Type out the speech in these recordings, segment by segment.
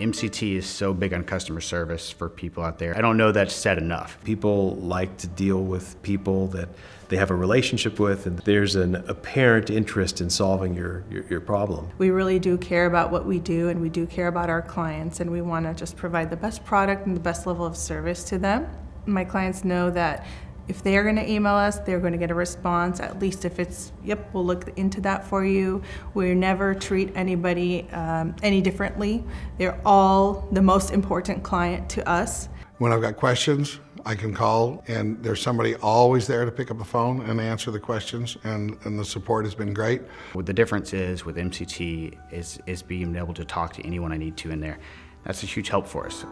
MCT is so big on customer service for people out there. I don't know that's said enough. People like to deal with people that they have a relationship with, and there's an apparent interest in solving your problem. We really do care about what we do, and we do care about our clients, and we want to just provide the best product and the best level of service to them. My clients know that if they are going to email us, they're going to get a response, at least if it's, yep, we'll look into that for you. We never treat anybody any differently. They're all the most important client to us. When I've got questions, I can call, and there's somebody always there to pick up the phone and answer the questions, and the support has been great. What the difference is with MCT is being able to talk to anyone I need to in there. That's a huge help for us.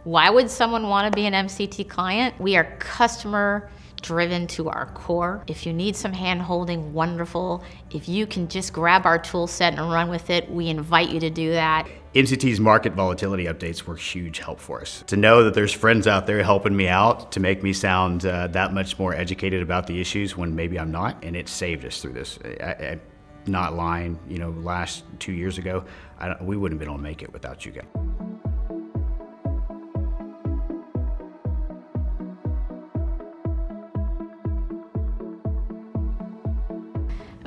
Why would someone want to be an MCT client? We are customer driven to our core. If you need some hand holding, wonderful. If you can just grab our tool set and run with it, we invite you to do that. MCT's market volatility updates were huge help for us. To know that there's friends out there helping me out to make me sound that much more educated about the issues when maybe I'm not, and it saved us through this. I'm not lying, you know, last 2 years ago, we wouldn't have been able to make it without you guys.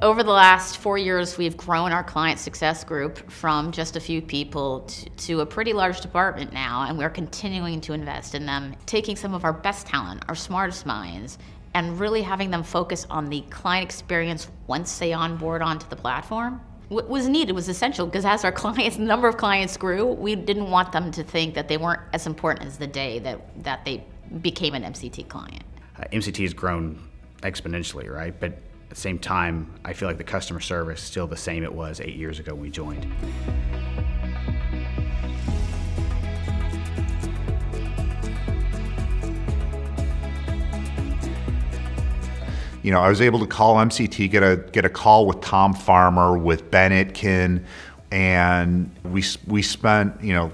Over the last 4 years, we've grown our client success group from just a few people to a pretty large department now, and we're continuing to invest in them, taking some of our best talent, our smartest minds, and really having them focus on the client experience once they onboard onto the platform. What was needed, was essential, because as our clients, the number of clients grew, we didn't want them to think that they weren't as important as the day that they became an MCT client. MCT has grown exponentially, right? But at the same time, I feel like the customer service is still the same it was 8 years ago when we joined. You know, I was able to call MCT, get a call with Tom Farmer, with Ben Itkin, and we spent, you know,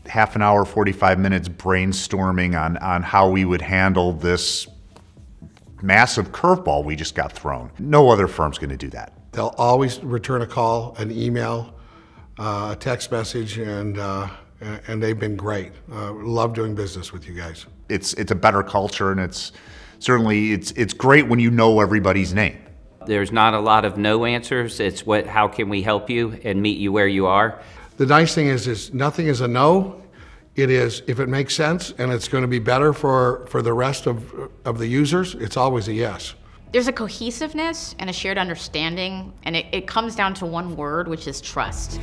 half an hour, 45 minutes brainstorming on how we would handle this massive curveball we just got thrown. No other firm's going to do that. They'll always return a call, an email, a text message, and they've been great. Love doing business with you guys. It's a better culture, and it's certainly great when you know everybody's name. There's not a lot of no answers. It's how can we help you and meet you where you are. The nice thing is nothing is a no. It is, if it makes sense and it's going to be better for the rest of the users, it's always a yes. There's a cohesiveness and a shared understanding, and it comes down to one word, which is trust.